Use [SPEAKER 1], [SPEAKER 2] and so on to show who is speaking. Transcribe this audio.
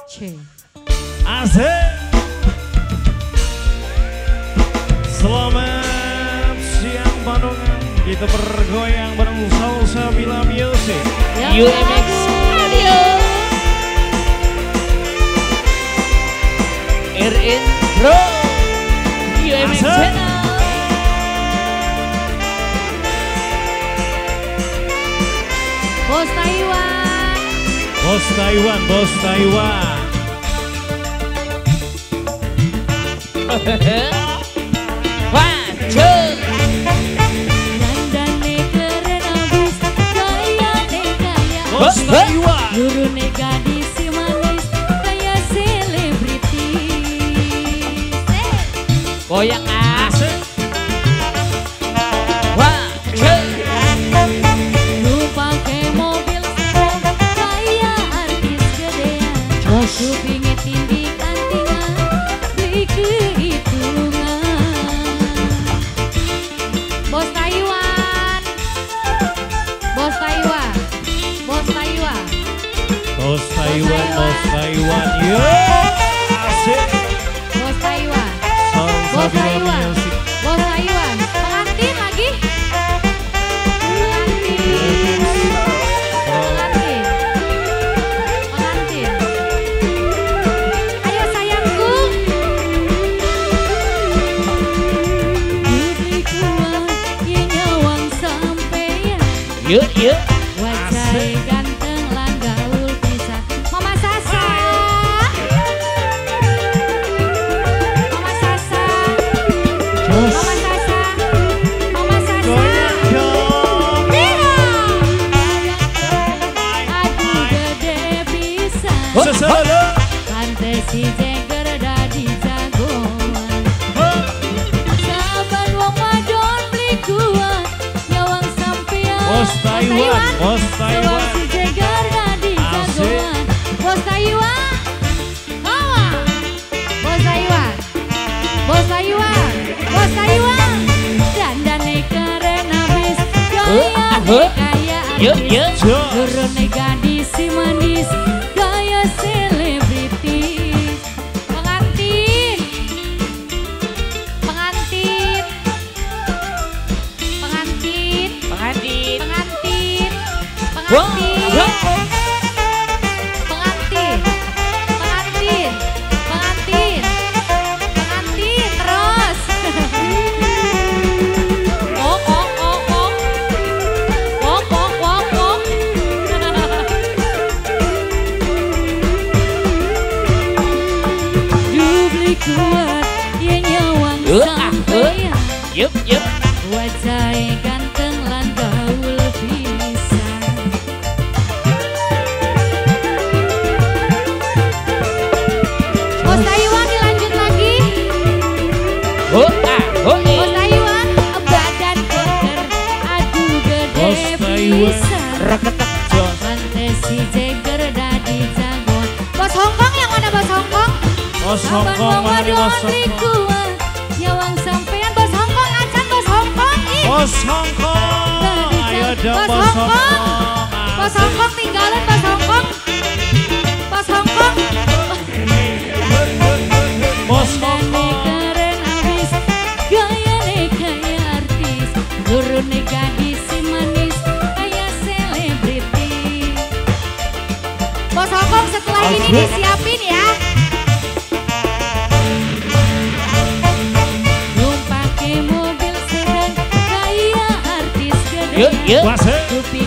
[SPEAKER 1] C.
[SPEAKER 2] Asik. Selamat siang Bandungan. Kita bergoyang bareng Salsabila Music.
[SPEAKER 1] UMX Audio. RN Pro. UMX Channel. Bos Taiwan.
[SPEAKER 2] Bos Taiwan, Bos Taiwan.
[SPEAKER 1] One, two.
[SPEAKER 2] Bos Taiwan.
[SPEAKER 1] Gurune gadis si manis kayak selebritis. Goyang
[SPEAKER 2] Asik.
[SPEAKER 1] One, two. Lu pakai mobil sport kayak artis gedean. Lu pingin tindik antingan beli kehitungan. Bos Taiwan. Bos Taiwan. Bos Taiwan.
[SPEAKER 2] Bos Taiwan, Bos Taiwan. Yo. Asik.
[SPEAKER 1] Bos Taiwan. Bos
[SPEAKER 2] Salsabila
[SPEAKER 1] Taiwan.
[SPEAKER 2] Music.
[SPEAKER 1] Bos Taiwan. Pengantin lagi. Pengantin. Pengantin. Pengantin. Ayo sayangku. Dibeli kuat ya nyawang sampean.
[SPEAKER 2] Yuk, yuk.
[SPEAKER 1] Wajah ganteng lan gaul pisan. Mama Sasa. Mama Sasa. Mama Sasa. Mama Sasa.
[SPEAKER 2] Goyang dong.
[SPEAKER 1] Mira. Aduh gede pisan.
[SPEAKER 2] Sesele.
[SPEAKER 1] Pantes si Jagger dadi jagoan. Saban wong wadon beli kuat nyawang sampean.
[SPEAKER 2] Bos Taiwan, Bos Taiwan.
[SPEAKER 1] Si Jagger dadi jagoan. Bos Taiwan. Hawa. Bos Taiwan. Bos Taiwan. Bos Taiwan. Dandane keren abis. Gaya kaya
[SPEAKER 2] Yuk,
[SPEAKER 1] artis.
[SPEAKER 2] yuk.
[SPEAKER 1] Turune gadis si manis gaya selebritis. Pengantin. Pengantin. Pengantin.
[SPEAKER 2] Pengantin.
[SPEAKER 1] Pengantin.
[SPEAKER 2] Wah,
[SPEAKER 1] Pengantin.
[SPEAKER 2] wah.
[SPEAKER 1] Pengantin. Pengantin. Pengantin. Pengantin terus. Oh, oh, oh, oh. Oh, oh, oh, oh. Dubli kuat ya nyawang sampean.
[SPEAKER 2] Yup, yup.
[SPEAKER 1] Wajah ganteng lan gaul pisan. Bos Taiwan dilanjut lagi.
[SPEAKER 2] Oh,
[SPEAKER 1] Bos Taiwan badan kotor, aduh gede
[SPEAKER 2] Bos Taiwan.
[SPEAKER 1] pisan.
[SPEAKER 2] Reketek jos.
[SPEAKER 1] Pantes si Jagger dadi jagoan. Bos Hongkong yang mana Bos Hongkong?
[SPEAKER 2] Bos
[SPEAKER 1] Saban
[SPEAKER 2] Hongkong,
[SPEAKER 1] wong
[SPEAKER 2] mana nih Bos
[SPEAKER 1] wadon beli
[SPEAKER 2] Hongkong?
[SPEAKER 1] kuat, nyawang sampean Bos Hongkong acan Bos Hongkong ih.
[SPEAKER 2] Bos Hongkong. Ayo dong
[SPEAKER 1] Bos
[SPEAKER 2] Bos
[SPEAKER 1] Hongkong.
[SPEAKER 2] Hongkong.
[SPEAKER 1] Bos Hongkong tinggalin Bos Hongkong. Bos Hongkong.
[SPEAKER 2] Bos
[SPEAKER 1] Dandane
[SPEAKER 2] Hongkong.
[SPEAKER 1] keren abis, gayane kaya artis. Turune gadis si manis kaya selebriti. Bos Hongkong setelah ini
[SPEAKER 2] Asik.
[SPEAKER 1] disiapin ya. Lu pake mobil sedan kaya artis gede.
[SPEAKER 2] Wasik.
[SPEAKER 1] Kupi